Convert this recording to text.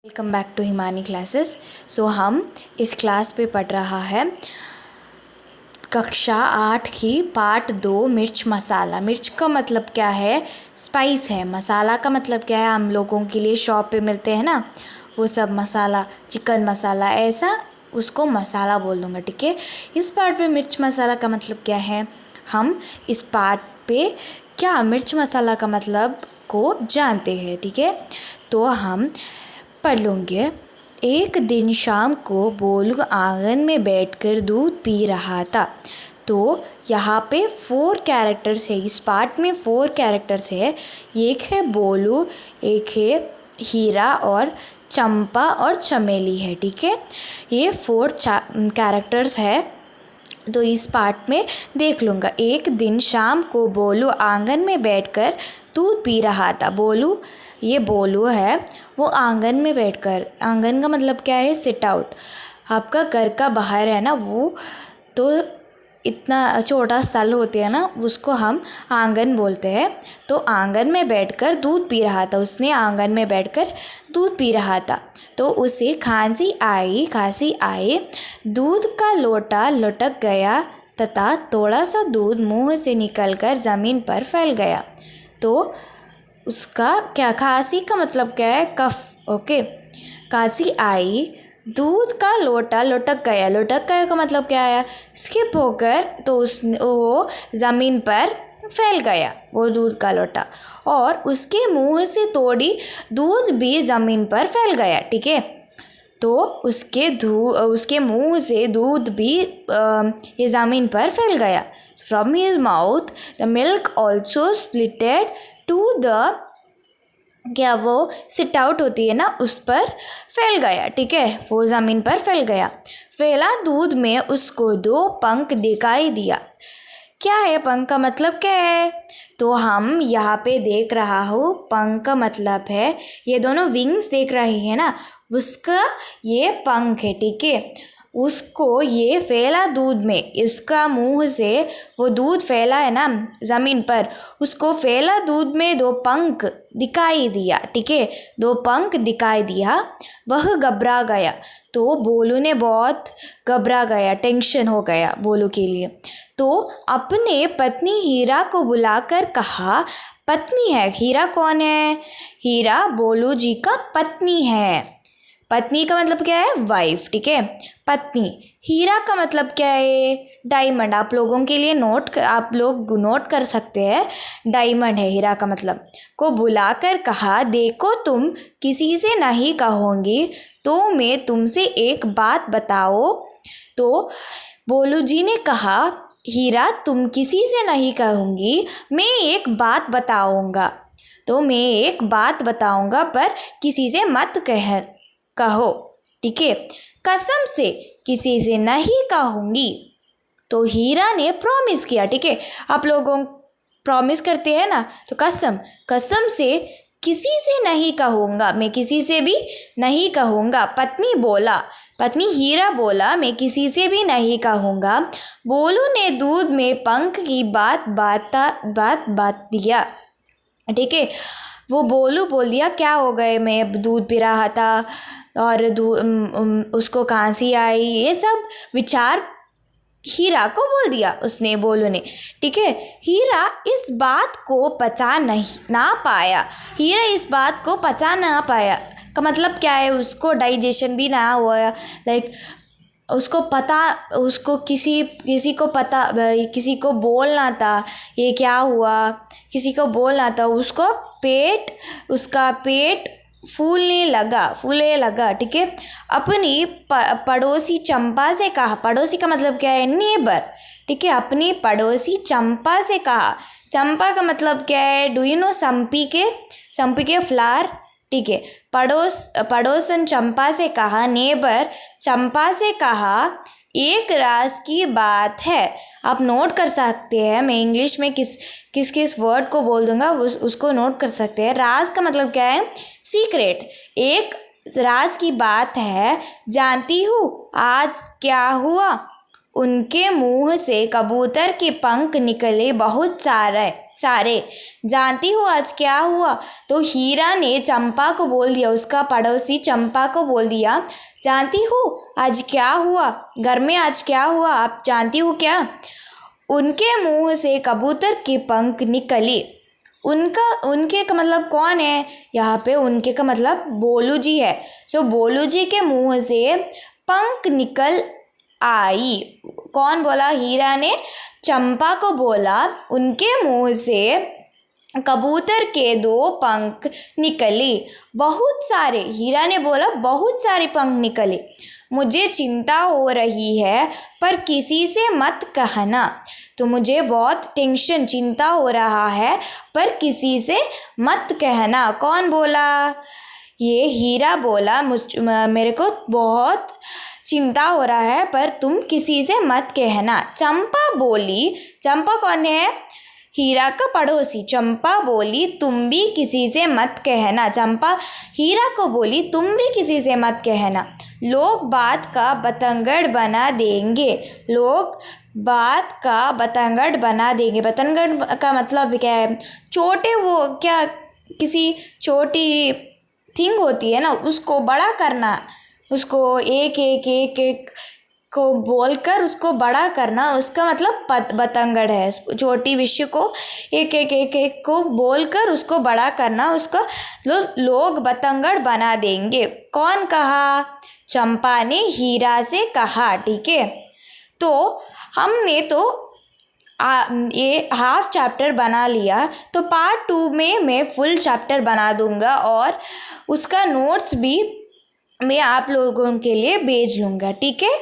Welcome back to Himani classes. हम इस class पे पढ़ रहा है कक्षा 8 की पार्ट 2 मिर्च मसाला। मिर्च का मतलब क्या है? स्पाइस है। मसाला का मतलब क्या है? हम लोगों के लिए शॉप पे मिलते हैं ना, वो सब मसाला, चिकन मसाला, ऐसा उसको मसाला बोल दूँगा। ठीक है, इस पार्ट पे मिर्च मसाला का मतलब क्या है, हम इस पार्ट पे क्या मिर्च मसाला का मतलब को जानते हैं। ठीक है, तो हम पढ़ लूँगी। एक दिन शाम को बोलू आंगन में बैठकर दूध पी रहा था। तो यहाँ पे 4 कैरेक्टर्स है, इस पार्ट में 4 कैरेक्टर्स है। एक है बोलू, एक है हीरा और चंपा और चमेली है। ठीक है, ये 4 कैरेक्टर्स है। तो इस पार्ट में देख लूँगा। एक दिन शाम को बोलू आंगन में बैठकर दूध पी रहा था। बोलू, ये बोलू है, वो आंगन में बैठकर, आंगन का मतलब क्या है? Sit out. आपका घर का बाहर है ना, वो तो इतना छोटा स्थल होते हैं ना, उसको हम आंगन बोलते हैं। तो आंगन में बैठकर दूध पी रहा था, उसने आंगन में बैठकर दूध पी रहा था। तो उसे खांसी आई, दूध का लोटा लुढ़क गया तथा थोड़ा सा दूध मुंह से निकलकर ज़मीन पर फैल गया। तो उसका क्या, खांसी का मतलब क्या है? कफ। ओके, खांसी आई, दूध का लोटा लुढ़क गया का मतलब क्या है? स्किप होकर, तो वो ज़मीन पर फैल गया वो दूध का लोटा, और उसके मुंह से थोड़ी दूध भी ज़मीन पर फैल गया। ठीक है, तो उसके मुंह से दूध भी ये ज़मीन पर फैल गया। From his mouth the milk also splitted to the, क्या वो सिट आउट होती है ना, उस पर फैल गया। ठीक है, वो ज़मीन पर फैल गया। फैला दूध में उसको 2 पंख दिखाई दिया। क्या है पंख का मतलब क्या है? तो हम यहाँ पे देख रहा हूँ, पंख का मतलब है ये दोनों विंग्स देख रही है ना, उसका ये पंख है। ठीक है, उसको ये फैला दूध में, उसका मुंह से वो दूध फैला है ना ज़मीन पर, उसको फैला दूध में 2 पंख दिखाई दिया। ठीक है, 2 पंख दिखाई दिया। वह घबरा गया। तो बोलू ने बहुत घबरा गया, टेंशन हो गया बोलू के लिए। तो अपने पत्नी हीरा को बुलाकर कहा, पत्नी है, हीरा कौन है? हीरा बोलू जी का पत्नी है। पत्नी का मतलब क्या है? वाइफ। ठीक है, पत्नी। हीरा का मतलब क्या है? डायमंड। आप लोगों के लिए आप लोग नोट कर सकते हैं, डायमंड है हीरा का मतलब। को बुलाकर कहा, देखो तुम किसी से नहीं कहोगी तो मैं तुमसे एक बात बताओ। तो बोलू जी ने कहा, हीरा तुम किसी से नहीं कहूँगी, मैं एक बात बताऊँगा। तो मैं एक बात बताऊँगा, पर किसी से मत कहो। ठीक है, कसम से किसी से नहीं कहूँगी। तो हीरा ने प्रॉमिस किया। ठीक है, आप लोगों प्रॉमिस करते हैं ना, तो कसम से किसी से नहीं कहूँगा, मैं किसी से भी नहीं कहूँगा। पत्नी हीरा बोला, मैं किसी से भी नहीं कहूँगा। बोलू ने दूध में पंख की बात दिया। ठीक है, वो बोलू बोल दिया, क्या हो गए, मैं दूध पी रहा था और उसको खांसी आई, ये सब विचार हीरा को बोल दिया उसने, बोलू ने। ठीक है, हीरा इस बात को पचा ना पाया। हीरा इस बात को पचा ना पाया का मतलब क्या है? उसको डाइजेशन भी ना हुआ, लाइक उसको किसी को बोलना था ये क्या हुआ, किसी को बोलना था। उसका पेट फूलने लगा। ठीक है, अपनी पड़ोसी चंपा से कहा, पड़ोसी का मतलब क्या है? नेबर। ठीक है, अपनी पड़ोसी चंपा से कहा। चंपा का मतलब क्या है? डू यू नो संपी के फ्लावर? ठीक है, पड़ोसन चंपा से कहा, नेबर चंपा से कहा, एक राज की बात है। आप नोट कर सकते हैं, मैं इंग्लिश में किस वर्ड को बोल दूंगा, उसको नोट कर सकते हैं। राज का मतलब क्या है? सीक्रेट। एक राज की बात है, जानती हूँ आज क्या हुआ? उनके मुंह से कबूतर के पंख निकले बहुत सारे। जानती हो आज क्या हुआ? तो हीरा ने चंपा को बोल दिया, उसका पड़ोसी चंपा को बोल दिया, जानती हो आज क्या हुआ? घर में आज क्या हुआ, आप जानती हो क्या? उनके मुंह से कबूतर के पंख निकले। उनके का मतलब कौन है यहाँ पे? उनके का मतलब बोलू जी है। सो बोलू जी के मुंह से पंख निकल आई। कौन बोला? हीरा ने चंपा को बोला, उनके मुंह से कबूतर के 2 पंख निकले बहुत सारे। हीरा ने बोला बहुत सारे पंख निकले। मुझे चिंता हो रही है पर किसी से मत कहना। तो मुझे बहुत टेंशन चिंता हो रहा है पर किसी से मत कहना। कौन बोला? ये हीरा बोला, मेरे को बहुत चिंता हो रहा है पर तुम किसी से मत कहना। चंपा बोली, चंपा कौन है? हीरा का पड़ोसी। चंपा बोली तुम भी किसी से मत कहना। चंपा हीरा को बोली तुम भी किसी से मत कहना, लोग बात का बतंगड़ बना देंगे। लोग बात का बतंगड़ बना देंगे। बतंगड़ का मतलब क्या है? छोटे, वो क्या किसी छोटी थिंग होती है ना, उसको बड़ा करना, उसको एक को बोलकर उसको बड़ा करना, उसका मतलब बतंगड़ है। छोटी विषय को एक को बोलकर उसको बड़ा करना, उसका लोग बतंगड़ बना देंगे। कौन कहा? चंपा ने हीरा से कहा। ठीक है, तो हमने तो ये हाफ चैप्टर बना लिया। तो पार्ट 2 में मैं फुल चैप्टर बना दूंगा और उसका नोट्स भी मैं आप लोगों के लिए भेज लूँगा। ठीक है।